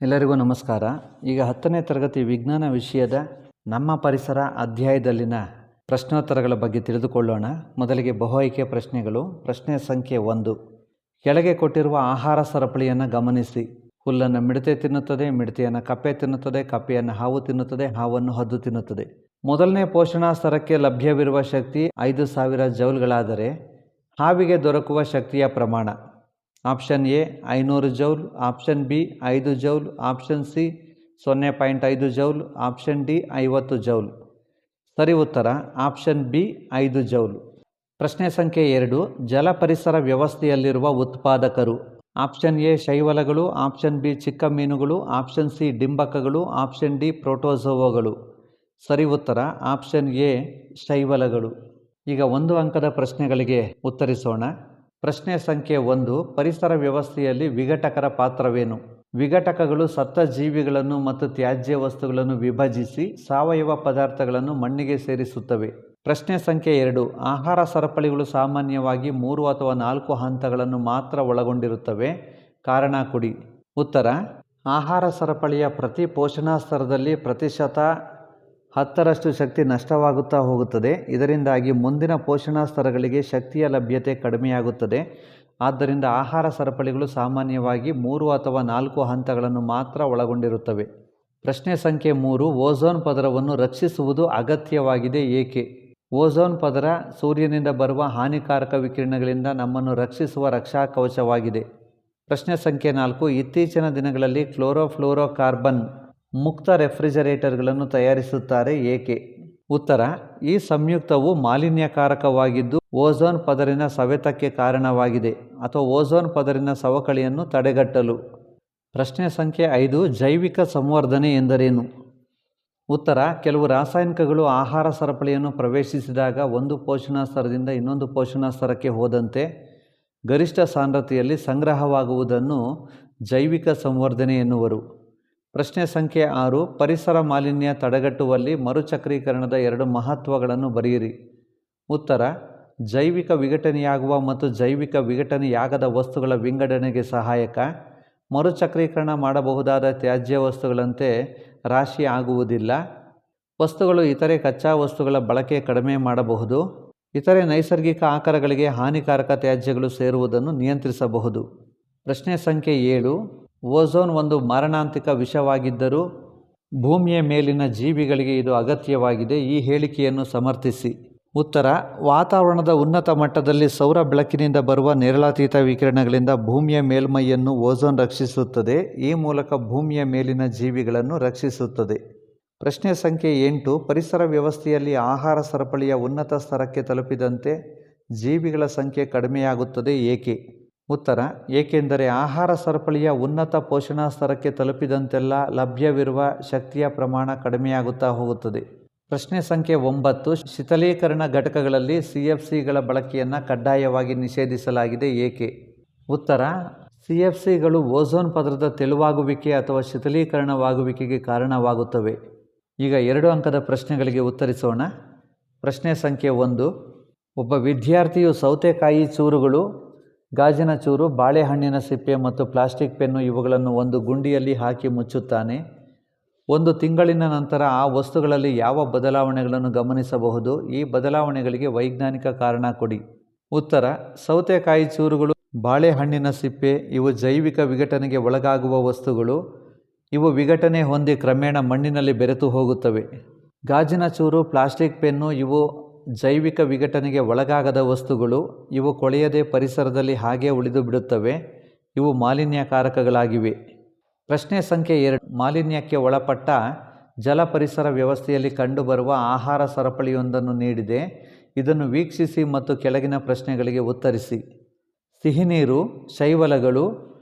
ಎಲ್ಲರಿಗೂ ನಮಸ್ಕಾರ. ಈಗ 10ನೇ ತರಗತಿ ವಿಜ್ಞಾನ ವಿಷಯದ ನಮ್ಮ ಪರಿಸರ ಅಧ್ಯಾಯದಲ್ಲಿನ ಪ್ರಶ್ನೋತ್ತರಗಳ ಬಗ್ಗೆ ತಿಳಿದುಕೊಳ್ಳೋಣ. ಮೊದಲಿಗೆ ಬಹು ಆಯ್ಕೆ ಪ್ರಶ್ನೆಗಳು. ಪ್ರಶ್ನೆ ಸಂಖ್ಯೆ 1. ಕೆಳಗೆ ಕೊಟ್ಟಿರುವ ಆಹಾರ ಸರಪಳಿಯನ್ನು ಗಮನಿಸಿ. ಹುಲ್ಲನ್ನು ಮಿಡತೆ ತಿನ್ನುತ್ತದೆ, ಮಿಡತೆಯನ್ನು ಕಪ್ಪೆ ತಿನ್ನುತ್ತದೆ, ಕಪ್ಪೆಯನ್ನು ಹಾವು ತಿನ್ನುತ್ತದೆ, ಹಾವನ್ನು ಹದ್ದು ತಿನ್ನುತ್ತದೆ. ಮೊದಲನೇ ಪೋಷಣಾ ಸ್ತರಕ್ಕೆ ಲಭ್ಯವಿರುವ ಶಕ್ತಿ 5000 ಜೌಲ್ಗಳಾದರೆ ಹಾವಿಗೆ ದೊರಕುವ ಶಕ್ತಿಯ ಪ್ರಮಾಣ option A 500 joule, option B 5 joule, option C 0.5 joule, option D 50 joule. ಸರಿ ಉತ್ತರ ಆಪ್ಷನ್ ಬಿ 5 ಜೌಲ್. ಪ್ರಶ್ನೆ ಸಂಖ್ಯೆ 2. ಜಲ ಪರಿಸರ ವ್ಯವಸ್ಥೆಯಲ್ಲಿರುವ ಉತ್ಪಾದಕರು. ಆಪ್ಷನ್ ಎ ಶೈವಲಗಳು, ಆಪ್ಷನ್ ಬಿ ಚಿಕ್ಕ ಮೀನುಗಳು, ಆಪ್ಷನ್ ಸಿ ಡಿಂಬಕಗಳು, ಆಪ್ಷನ್ ಡಿ ಪ್ರೋಟೋಝೋವಗಳು. ಸರಿ ಉತ್ತರ ಆಪ್ಷನ್ ಎ ಶೈವಲಗಳು. ಈಗ 1 ಅಂಕದ ಪ್ರಶ್ನೆಗಳಿಗೆ ಉತ್ತರಿಸೋಣ. ಪ್ರಶ್ನೆ ಸಂಖ್ಯೆ 1. ಪರಿಸರ ವ್ಯವಸ್ಥೆಯಲ್ಲಿ ವಿಘಟಕರ ಪಾತ್ರವೇನು? ವಿಘಟಕಗಳು ಸತ್ತ ಜೀವಿಗಳನ್ನು ಮತ್ತು ತ್ಯಾಜ್ಯ ವಸ್ತುಗಳನ್ನು ವಿಭಜಿಸಿ ಸಾವಯವ ಪದಾರ್ಥಗಳನ್ನು ಮಣ್ಣಿಗೆ ಸೇರಿಸುತ್ತವೆ. ಪ್ರಶ್ನೆ ಸಂಖ್ಯೆ 2. ಆಹಾರ ಸರಪಳಿಗಳು ಸಾಮಾನ್ಯವಾಗಿ 3 ಅಥವಾ 4 ಹಂತಗಳನ್ನು ಮಾತ್ರ ಒಳಗೊಂಡಿರುತ್ತವೆ. ಕಾರಣ ಕೊಡಿ. ಉತ್ತರ ಆಹಾರ ಸರಪಳಿಯ ಪ್ರತಿ ಪೋಷಣಾ ಸ್ತರದಲ್ಲಿ ಪ್ರತಿಶತ 10ರಷ್ಟು ಶಕ್ತಿ ನಷ್ಟವಾಗುತ್ತಾ ಹೋಗುತ್ತದೆ. ಇದರಿಂದಾಗಿ ಮುಂದಿನ ಪೋಷಣಾ ಸ್ತರಗಳಿಗೆ ಶಕ್ತಿಯ ಲಭ್ಯತೆ ಕಡಿಮೆಯಾಗುತ್ತದೆ. ಆದ್ದರಿಂದ ಆಹಾರ ಸರಪಳಿಗಳು ಸಾಮಾನ್ಯವಾಗಿ 3 ಅಥವಾ 4 ಹಂತಗಳನ್ನು ಮಾತ್ರ ಒಳಗೊಂಡಿರುತ್ತವೆ. ಪ್ರಶ್ನೆ ಸಂಖ್ಯೆ 3. ಓಝೋನ್ ಪದರವನ್ನು ರಕ್ಷಿಸುವುದು ಅಗತ್ಯವಾಗಿದೆ ಏಕೆ? ಓಝೋನ್ ಪದರ ಸೂರ್ಯನಿಂದ ಬರುವ ಹಾನಿಕಾರಕ ವಿಕಿರಣಗಳಿಂದ ನಮ್ಮನ್ನು ರಕ್ಷಿಸುವ ರಕ್ಷಾ ಕವಚವಾಗಿದೆ. ಪ್ರಶ್ನೆ ಸಂಖ್ಯೆ 4. ಇತ್ತೀಚಿನ ದಿನಗಳಲ್ಲಿ ಕ್ಲೋರೋಫ್ಲೋರೋಕಾರ್ಬನ್ ಮುಕ್ತ ರೆಫ್ರಿಜರೇಟರ್ಗಳನ್ನು ತಯಾರಿಸುತ್ತಾರೆ ಏಕೆ? ಉತ್ತರ ಈ ಸಂಯುಕ್ತವು ಮಾಲಿನ್ಯಕಾರಕವಾಗಿದ್ದು ಓಝೋನ್ ಪದರಿನ ಸವೆತಕ್ಕೆ ಕಾರಣವಾಗಿದೆ ಅಥವಾ ಓಝೋನ್ ಪದರಿನ ಸವಕಳಿಯನ್ನು ತಡೆಗಟ್ಟಲು. ಪ್ರಶ್ನೆ ಸಂಖ್ಯೆ 5. ಜೈವಿಕ ಸಂವರ್ಧನೆ ಎಂದರೇನು? ಉತ್ತರ ಕೆಲವು ರಾಸಾಯನಿಕಗಳು ಆಹಾರ ಸರಪಳಿಯನ್ನು ಪ್ರವೇಶಿಸಿದಾಗ ಒಂದು ಪೋಷಣಾ ಸ್ತರದಿಂದ ಇನ್ನೊಂದು ಪೋಷಣಾ ಸ್ತರಕ್ಕೆ ಹೋದಂತೆ ಗರಿಷ್ಠ ಸಾಂದ್ರತೆಯಲ್ಲಿ ಸಂಗ್ರಹವಾಗುವುದನ್ನು ಜೈವಿಕ ಸಂವರ್ಧನೆ ಎನ್ನುವರು. ಪ್ರಶ್ನೆ ಸಂಖ್ಯೆ 6. ಪರಿಸರ ಮಾಲಿನ್ಯ ತಡೆಗಟ್ಟುವಲ್ಲಿ ಮರುಚಕ್ರೀಕರಣದ 2 ಮಹತ್ವಗಳನ್ನು ಬರೆಯಿರಿ. ಉತ್ತರ ಜೈವಿಕ ವಿಘಟನೆಯಾಗುವ ಮತ್ತು ಜೈವಿಕ ವಿಘಟನೆಯಾಗದ ವಸ್ತುಗಳ ವಿಂಗಡಣೆಗೆ ಸಹಾಯಕ. ಮರುಚಕ್ರೀಕರಣ ಮಾಡಬಹುದಾದ ತ್ಯಾಜ್ಯ ವಸ್ತುಗಳಂತೆ ರಾಶಿ ಆಗುವುದಿಲ್ಲ. ವಸ್ತುಗಳು ಇತರೆ ಕಚ್ಚಾ ವಸ್ತುಗಳ ಬಳಕೆ ಕಡಿಮೆ ಮಾಡಬಹುದು. ಇತರೆ ನೈಸರ್ಗಿಕ ಆಕಾರಗಳಿಗೆ ಹಾನಿಕಾರಕ ತ್ಯಾಜ್ಯಗಳು ಸೇರುವುದನ್ನು ನಿಯಂತ್ರಿಸಬಹುದು. ಪ್ರಶ್ನೆ ಸಂಖ್ಯೆ 7. ಓಝೋನ್ ಒಂದು ಮಾರಣಾಂತಿಕ ವಿಷವಾಗಿದ್ದರೂ ಭೂಮಿಯ ಮೇಲಿನ ಜೀವಿಗಳಿಗೆ ಇದು ಅಗತ್ಯವಾಗಿದೆ. ಈ ಹೇಳಿಕೆಯನ್ನು ಸಮರ್ಥಿಸಿ. ಉತ್ತರ ವಾತಾವರಣದ ಉನ್ನತ ಮಟ್ಟದಲ್ಲಿ ಸೌರ ಬೆಳಕಿನಿಂದ ಬರುವ ನೇರಳಾತೀತ ವಿಕಿರಣಗಳಿಂದ ಭೂಮಿಯ ಮೇಲ್ಮೈಯನ್ನು ಓಝೋನ್ ರಕ್ಷಿಸುತ್ತದೆ. ಈ ಮೂಲಕ ಭೂಮಿಯ ಮೇಲಿನ ಜೀವಿಗಳನ್ನು ರಕ್ಷಿಸುತ್ತದೆ. ಪ್ರಶ್ನೆ ಸಂಖ್ಯೆ 8. ಪರಿಸರ ವ್ಯವಸ್ಥೆಯಲ್ಲಿ ಆಹಾರ ಸರಪಳಿಯ ಉನ್ನತ ಸ್ತರಕ್ಕೆ ತಲುಪಿದಂತೆ ಜೀವಿಗಳ ಸಂಖ್ಯೆ ಕಡಿಮೆಯಾಗುತ್ತದೆ ಏಕೆ? ಉತ್ತರ ಏಕೆಂದರೆ ಆಹಾರ ಸರಪಳಿಯ ಉನ್ನತ ಪೋಷಣಾ ಸ್ತರಕ್ಕೆ ತಲುಪಿದಂತೆಲ್ಲ ಲಭ್ಯವಿರುವ ಶಕ್ತಿಯ ಪ್ರಮಾಣ ಕಡಿಮೆಯಾಗುತ್ತಾ ಹೋಗುತ್ತದೆ. ಪ್ರಶ್ನೆ ಸಂಖ್ಯೆ 9. ಶೀತಲೀಕರಣ ಘಟಕಗಳಲ್ಲಿ CFCಗಳ ಬಳಕೆಯನ್ನು ಕಡ್ಡಾಯವಾಗಿ ನಿಷೇಧಿಸಲಾಗಿದೆ ಏಕೆ? ಉತ್ತರ CFCಗಳು ಓಝೋನ್ ಪದರದ ತೆಳುವಾಗುವಿಕೆ ಅಥವಾ ಶೀತಲೀಕರಣವಾಗುವಿಕೆಗೆ ಕಾರಣವಾಗುತ್ತವೆ. ಈಗ 2 ಅಂಕದ ಪ್ರಶ್ನೆಗಳಿಗೆ ಉತ್ತರಿಸೋಣ. ಪ್ರಶ್ನೆ ಸಂಖ್ಯೆ 1. ಒಬ್ಬ ವಿದ್ಯಾರ್ಥಿಯು ಸೌತೆಕಾಯಿ ಚೂರುಗಳು, ಗಾಜಿನ ಚೂರು, ಬಾಳೆಹಣ್ಣಿನ ಸಿಪ್ಪೆ ಮತ್ತು ಪ್ಲಾಸ್ಟಿಕ್ ಪೆನ್ನು ಇವುಗಳನ್ನು ಒಂದು ಗುಂಡಿಯಲ್ಲಿ ಹಾಕಿ ಮುಚ್ಚುತ್ತಾನೆ. 1 ತಿಂಗಳಿನ ನಂತರ ಆ ವಸ್ತುಗಳಲ್ಲಿ ಯಾವ ಬದಲಾವಣೆಗಳನ್ನು ಗಮನಿಸಬಹುದು? ಈ ಬದಲಾವಣೆಗಳಿಗೆ ವೈಜ್ಞಾನಿಕ ಕಾರಣ ಕೊಡಿ. ಉತ್ತರ ಸೌತೆಕಾಯಿ ಚೂರುಗಳು, ಬಾಳೆಹಣ್ಣಿನ ಸಿಪ್ಪೆ ಇವು ಜೈವಿಕ ವಿಘಟನೆಗೆ ಒಳಗಾಗುವ ವಸ್ತುಗಳು. ಇವು ವಿಘಟನೆ ಹೊಂದಿ ಕ್ರಮೇಣ ಮಣ್ಣಿನಲ್ಲಿ ಬೆರೆತು ಹೋಗುತ್ತವೆ. ಗಾಜಿನ ಚೂರು, ಪ್ಲಾಸ್ಟಿಕ್ ಪೆನ್ನು ಇವು ಜೈವಿಕ ವಿಘಟನೆಗೆ ಒಳಗಾಗದ ವಸ್ತುಗಳು. ಇವು ಕೊಳೆಯದೆ ಪರಿಸರದಲ್ಲಿ ಹಾಗೇ ಉಳಿದು ಬಿಡುತ್ತವೆ. ಇವು ಮಾಲಿನ್ಯಕಾರಕಗಳಾಗಿವೆ. ಪ್ರಶ್ನೆ ಸಂಖ್ಯೆ 2. ಮಾಲಿನ್ಯಕ್ಕೆ ಒಳಪಟ್ಟ ಜಲ ಪರಿಸರ ವ್ಯವಸ್ಥೆಯಲ್ಲಿ ಕಂಡುಬರುವ ಆಹಾರ ಸರಪಳಿಯೊಂದನ್ನು ನೀಡಿದೆ. ಇದನ್ನು ವೀಕ್ಷಿಸಿ ಮತ್ತು ಕೆಳಗಿನ ಪ್ರಶ್ನೆಗಳಿಗೆ ಉತ್ತರಿಸಿ. ಸಿಹಿನೀರು, ಶೈವಲಗಳು,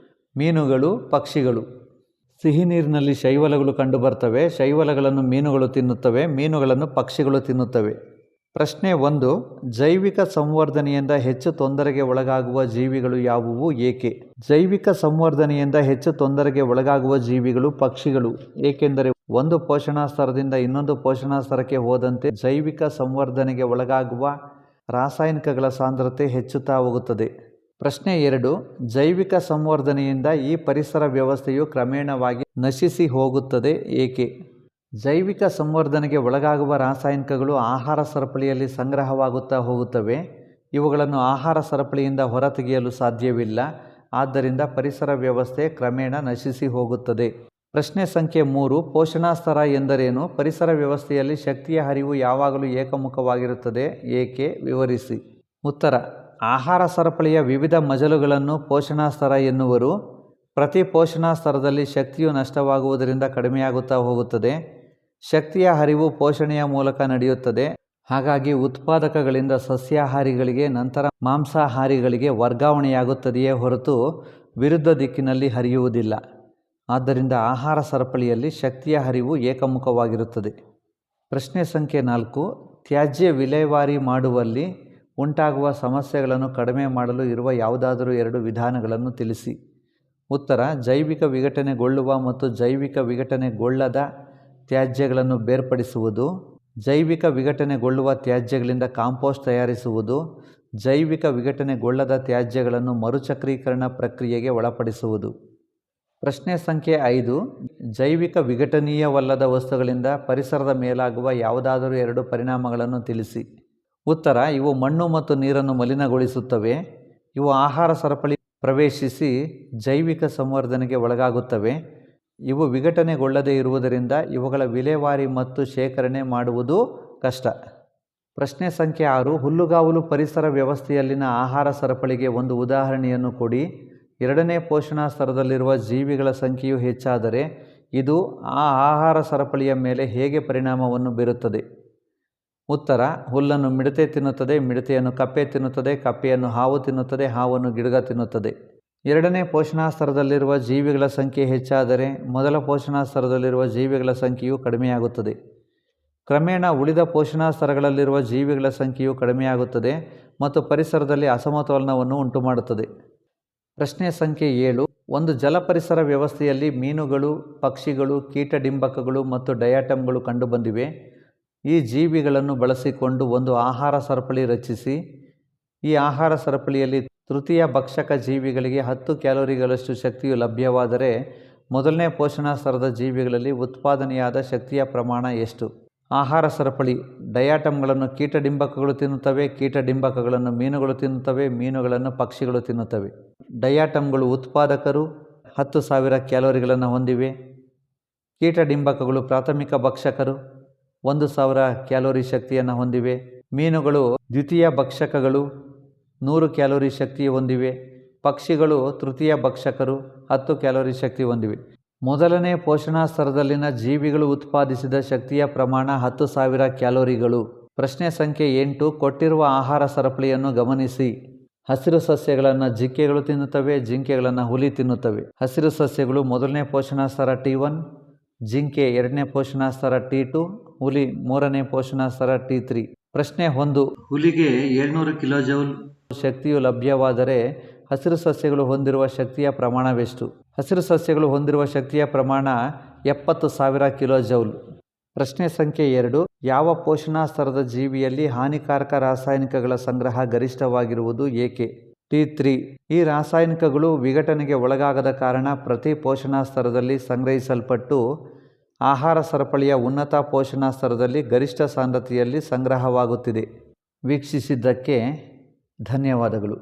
ಮೀನುಗಳು, ಪಕ್ಷಿಗಳು. ಸಿಹಿನೀರಿನಲ್ಲಿ ಶೈವಲಗಳು ಕಂಡುಬರ್ತವೆ. ಶೈವಲಗಳನ್ನು ಮೀನುಗಳು ತಿನ್ನುತ್ತವೆ. ಮೀನುಗಳನ್ನು ಪಕ್ಷಿಗಳು ತಿನ್ನುತ್ತವೆ. ಪ್ರಶ್ನೆ 1. ಜೈವಿಕ ಸಂವರ್ಧನೆಯಿಂದ ಹೆಚ್ಚು ತೊಂದರೆಗೆ ಒಳಗಾಗುವ ಜೀವಿಗಳು ಯಾವುವು ಏಕೆ? ಜೈವಿಕ ಸಂವರ್ಧನೆಯಿಂದ ಹೆಚ್ಚು ತೊಂದರೆಗೆ ಒಳಗಾಗುವ ಜೀವಿಗಳು ಪಕ್ಷಿಗಳು. ಏಕೆಂದರೆ ಒಂದು ಪೋಷಣಾ ಸ್ತರದಿಂದ ಇನ್ನೊಂದು ಪೋಷಣಾ ಸ್ತರಕ್ಕೆ ಹೋದಂತೆ ಜೈವಿಕ ಸಂವರ್ಧನೆಗೆ ಒಳಗಾಗುವ ರಾಸಾಯನಿಕಗಳ ಸಾಂದ್ರತೆ ಹೆಚ್ಚುತ್ತಾ ಹೋಗುತ್ತದೆ. ಪ್ರಶ್ನೆ 2. ಜೈವಿಕ ಸಂವರ್ಧನೆಯಿಂದ ಈ ಪರಿಸರ ವ್ಯವಸ್ಥೆಯು ಕ್ರಮೇಣವಾಗಿ ನಶಿಸಿ ಹೋಗುತ್ತದೆ ಏಕೆ? ಜೈವಿಕ ಸಂವರ್ಧನೆಗೆ ಒಳಗಾಗುವ ರಾಸಾಯನಿಕಗಳು ಆಹಾರ ಸರಪಳಿಯಲ್ಲಿ ಸಂಗ್ರಹವಾಗುತ್ತಾ ಹೋಗುತ್ತವೆ. ಇವುಗಳನ್ನು ಆಹಾರ ಸರಪಳಿಯಿಂದ ಹೊರತೆಗೆಯಲು ಸಾಧ್ಯವಿಲ್ಲ. ಆದ್ದರಿಂದ ಪರಿಸರ ವ್ಯವಸ್ಥೆ ಕ್ರಮೇಣ ನಶಿಸಿ ಹೋಗುತ್ತದೆ. ಪ್ರಶ್ನೆ ಸಂಖ್ಯೆ 3. ಪೋಷಣಾ ಸ್ತರ ಎಂದರೇನು? ಪರಿಸರ ವ್ಯವಸ್ಥೆಯಲ್ಲಿ ಶಕ್ತಿಯ ಹರಿವು ಯಾವಾಗಲೂ ಏಕಮುಖವಾಗಿರುತ್ತದೆ ಏಕೆ? ವಿವರಿಸಿ. ಉತ್ತರ. ಆಹಾರ ಸರಪಳಿಯ ವಿವಿಧ ಮಜಲುಗಳನ್ನು ಪೋಷಣಾ ಸ್ತರ ಎನ್ನುವರು. ಪ್ರತಿ ಪೋಷಣಾ ಸ್ತರದಲ್ಲಿ ಶಕ್ತಿಯು ನಷ್ಟವಾಗುವುದರಿಂದ ಕಡಿಮೆಯಾಗುತ್ತಾ ಹೋಗುತ್ತದೆ. ಶಕ್ತಿಯ ಹರಿವು ಪೋಷಣೆಯ ಮೂಲಕ ನಡೆಯುತ್ತದೆ. ಹಾಗಾಗಿ ಉತ್ಪಾದಕಗಳಿಂದ ಸಸ್ಯಾಹಾರಿಗಳಿಗೆ ನಂತರ ಮಾಂಸಾಹಾರಿಗಳಿಗೆ ವರ್ಗಾವಣೆಯಾಗುತ್ತದೆಯೇ ಹೊರತು ವಿರುದ್ಧ ದಿಕ್ಕಿನಲ್ಲಿ ಹರಿಯುವುದಿಲ್ಲ. ಆದ್ದರಿಂದ ಆಹಾರ ಸರಪಳಿಯಲ್ಲಿ ಶಕ್ತಿಯ ಹರಿವು ಏಕಮುಖವಾಗಿರುತ್ತದೆ. ಪ್ರಶ್ನೆ ಸಂಖ್ಯೆ 4. ತ್ಯಾಜ್ಯ ವಿಲೇವಾರಿ ಮಾಡುವಲ್ಲಿ ಉಂಟಾಗುವ ಸಮಸ್ಯೆಗಳನ್ನು ಕಡಿಮೆ ಮಾಡಲು ಇರುವ ಯಾವುದಾದರೂ 2 ವಿಧಾನಗಳನ್ನು ತಿಳಿಸಿ. ಉತ್ತರ. ಜೈವಿಕ ವಿಘಟನೆಗೊಳ್ಳುವ ಮತ್ತು ಜೈವಿಕ ವಿಘಟನೆಗೊಳ್ಳದ ತ್ಯಾಜ್ಯಗಳನ್ನು ಬೇರ್ಪಡಿಸುವುದು, ಜೈವಿಕ ವಿಘಟನೆಗೊಳ್ಳುವ ತ್ಯಾಜ್ಯಗಳಿಂದ ಕಾಂಪೋಸ್ಟ್ ತಯಾರಿಸುವುದು, ಜೈವಿಕ ವಿಘಟನೆಗೊಳ್ಳದ ತ್ಯಾಜ್ಯಗಳನ್ನು ಮರುಚಕ್ರೀಕರಣ ಪ್ರಕ್ರಿಯೆಗೆ ಒಳಪಡಿಸುವುದು. ಪ್ರಶ್ನೆ ಸಂಖ್ಯೆ 5. ಜೈವಿಕ ವಿಘಟನೀಯವಲ್ಲದ ವಸ್ತುಗಳಿಂದ ಪರಿಸರದ ಮೇಲಾಗುವ ಯಾವುದಾದರೂ 2 ಪರಿಣಾಮಗಳನ್ನು ತಿಳಿಸಿ. ಉತ್ತರ. ಇವು ಮಣ್ಣು ಮತ್ತು ನೀರನ್ನು ಮಲಿನಗೊಳಿಸುತ್ತವೆ. ಇವು ಆಹಾರ ಸರಪಳಿ ಪ್ರವೇಶಿಸಿ ಜೈವಿಕ ಸಂವರ್ಧನೆಗೆ ಒಳಗಾಗುತ್ತವೆ. ಇವು ವಿಘಟನೆಗೊಳ್ಳದೇ ಇರುವುದರಿಂದ ಇವುಗಳ ವಿಲೇವಾರಿ ಮತ್ತು ಶೇಖರಣೆ ಮಾಡುವುದು ಕಷ್ಟ. ಪ್ರಶ್ನೆ ಸಂಖ್ಯೆ 6. ಹುಲ್ಲುಗಾವಲು ಪರಿಸರ ವ್ಯವಸ್ಥೆಯಲ್ಲಿನ ಆಹಾರ ಸರಪಳಿಗೆ ಒಂದು ಉದಾಹರಣೆಯನ್ನು ಕೊಡಿ. 2ನೇ ಪೋಷಣಾ ಸ್ತರದಲ್ಲಿರುವ ಜೀವಿಗಳ ಸಂಖ್ಯೆಯು ಹೆಚ್ಚಾದರೆ ಇದು ಆ ಆಹಾರ ಸರಪಳಿಯ ಮೇಲೆ ಹೇಗೆ ಪರಿಣಾಮವನ್ನು ಬೀರುತ್ತದೆ? ಉತ್ತರ. ಹುಲ್ಲನ್ನು ಮಿಡತೆ ತಿನ್ನುತ್ತದೆ, ಮಿಡತೆಯನ್ನು ಕಪ್ಪೆ ತಿನ್ನುತ್ತದೆ, ಕಪ್ಪೆಯನ್ನು ಹಾವು ತಿನ್ನುತ್ತದೆ, ಹಾವನ್ನು ಗಿಡಗ ತಿನ್ನುತ್ತದೆ. 2ನೇ ಪೋಷಣಾ ಸ್ತರದಲ್ಲಿರುವ ಜೀವಿಗಳ ಸಂಖ್ಯೆ ಹೆಚ್ಚಾದರೆ ಮೊದಲ ಪೋಷಣಾ ಸ್ತರದಲ್ಲಿರುವ ಜೀವಿಗಳ ಸಂಖ್ಯೆಯು ಕಡಿಮೆಯಾಗುತ್ತದೆ. ಕ್ರಮೇಣ ಉಳಿದ ಪೋಷಣಾ ಸ್ತರಗಳಲ್ಲಿರುವ ಜೀವಿಗಳ ಸಂಖ್ಯೆಯು ಕಡಿಮೆಯಾಗುತ್ತದೆ ಮತ್ತು ಪರಿಸರದಲ್ಲಿ ಅಸಮತೋಲನವನ್ನು ಉಂಟುಮಾಡುತ್ತದೆ. ಪ್ರಶ್ನೆ ಸಂಖ್ಯೆ 7. ಒಂದು ಜಲಪರಿಸರ ವ್ಯವಸ್ಥೆಯಲ್ಲಿ ಮೀನುಗಳು, ಪಕ್ಷಿಗಳು, ಕೀಟಡಿಂಬಕಗಳು ಮತ್ತು ಡಯಾಟಮ್ಗಳು ಕಂಡುಬಂದಿವೆ. ಈ ಜೀವಿಗಳನ್ನು ಬಳಸಿಕೊಂಡು ಒಂದು ಆಹಾರ ಸರಪಳಿ ರಚಿಸಿ. ಈ ಆಹಾರ ಸರಪಳಿಯಲ್ಲಿ ತೃತೀಯ ಭಕ್ಷಕ ಜೀವಿಗಳಿಗೆ 10 ಕ್ಯಾಲೋರಿಗಳಷ್ಟು ಶಕ್ತಿಯು ಲಭ್ಯವಾದರೆ ಮೊದಲನೇ ಪೋಷಣಾ ಸ್ತರದ ಜೀವಿಗಳಲ್ಲಿ ಉತ್ಪಾದನೆಯಾದ ಶಕ್ತಿಯ ಪ್ರಮಾಣ ಎಷ್ಟು? ಆಹಾರ ಸರಪಳಿ. ಡಯಾಟಮ್ಗಳನ್ನು ಕೀಟಡಿಂಬಕಗಳು ತಿನ್ನುತ್ತವೆ, ಕೀಟಡಿಂಬಕಗಳನ್ನು ಮೀನುಗಳು ತಿನ್ನುತ್ತವೆ, ಮೀನುಗಳನ್ನು ಪಕ್ಷಿಗಳು ತಿನ್ನುತ್ತವೆ. ಡಯಾಟಮ್ಗಳು ಉತ್ಪಾದಕರು, 10,000 ಕ್ಯಾಲೋರಿಗಳನ್ನು ಹೊಂದಿವೆ. ಕೀಟಡಿಂಬಕಗಳು ಪ್ರಾಥಮಿಕ ಭಕ್ಷಕರು, 1,000 ಕ್ಯಾಲೋರಿ ಶಕ್ತಿಯನ್ನು ಹೊಂದಿವೆ. ಮೀನುಗಳು ದ್ವಿತೀಯ ಭಕ್ಷಕಗಳು, 100 ಕ್ಯಾಲೋರಿ ಶಕ್ತಿ ಹೊಂದಿವೆ. ಪಕ್ಷಿಗಳು ತೃತೀಯ ಭಕ್ಷಕರು, 10 ಕ್ಯಾಲೋರಿ ಶಕ್ತಿ ಹೊಂದಿವೆ. ಮೊದಲನೇ ಪೋಷಣಾ ಸ್ತರದಲ್ಲಿನ ಜೀವಿಗಳು ಉತ್ಪಾದಿಸಿದ ಶಕ್ತಿಯ ಪ್ರಮಾಣ 10,000 ಕ್ಯಾಲೋರಿಗಳು. ಪ್ರಶ್ನೆ ಸಂಖ್ಯೆ 8. ಕೊಟ್ಟಿರುವ ಆಹಾರ ಸರಪಳಿಯನ್ನು ಗಮನಿಸಿ. ಹಸಿರು ಸಸ್ಯಗಳನ್ನು ಜಿಂಕೆಗಳು ತಿನ್ನುತ್ತವೆ, ಜಿಂಕೆಗಳನ್ನು ಹುಲಿ ತಿನ್ನುತ್ತವೆ. ಹಸಿರು ಸಸ್ಯಗಳು ಮೊದಲನೇ ಪೋಷಣಾ ಸ್ತರ T1, ಜಿಂಕೆ 2ನೇ ಪೋಷಣಾ ಸ್ತರ T2, ಹುಲಿ 3ನೇ ಪೋಷಣಾ ಸ್ತರ T3. ಪ್ರಶ್ನೆ 1. ಹುಲಿಗೆ 700 ಕಿಲೋಜೌಲ್ ಶಕ್ತಿಯು ಲಭ್ಯವಾದರೆ ಹಸಿರು ಸಸ್ಯಗಳು ಹೊಂದಿರುವ ಶಕ್ತಿಯ ಪ್ರಮಾಣವೆಷ್ಟು? ಹಸಿರು ಸಸ್ಯಗಳು ಹೊಂದಿರುವ ಶಕ್ತಿಯ ಪ್ರಮಾಣ 70,000 ಕಿಲೋಜೌಲ್. ಪ್ರಶ್ನೆ ಸಂಖ್ಯೆ 2. ಯಾವ ಪೋಷಣಾ ಸ್ತರದ ಜೀವಿಯಲ್ಲಿ ಹಾನಿಕಾರಕ ರಾಸಾಯನಿಕಗಳ ಸಂಗ್ರಹ ಗರಿಷ್ಠವಾಗಿರುವುದು ಏಕೆ? T3. ಈ ರಾಸಾಯನಿಕಗಳು ವಿಘಟನೆಗೆ ಒಳಗಾಗದ ಕಾರಣ ಪ್ರತಿ ಪೋಷಣಾ ಸ್ತರದಲ್ಲಿ ಸಂಗ್ರಹಿಸಲ್ಪಟ್ಟು ಆಹಾರ ಸರಪಳಿಯ ಉನ್ನತ ಪೋಷಣಾ ಸ್ತರದಲ್ಲಿ ಗರಿಷ್ಠ ಸಾಂದ್ರತೆಯಲ್ಲಿ ಸಂಗ್ರಹವಾಗುತ್ತಿದೆ. ವೀಕ್ಷಿಸಿದ್ದಕ್ಕೆ ಧನ್ಯವಾದಗಳು.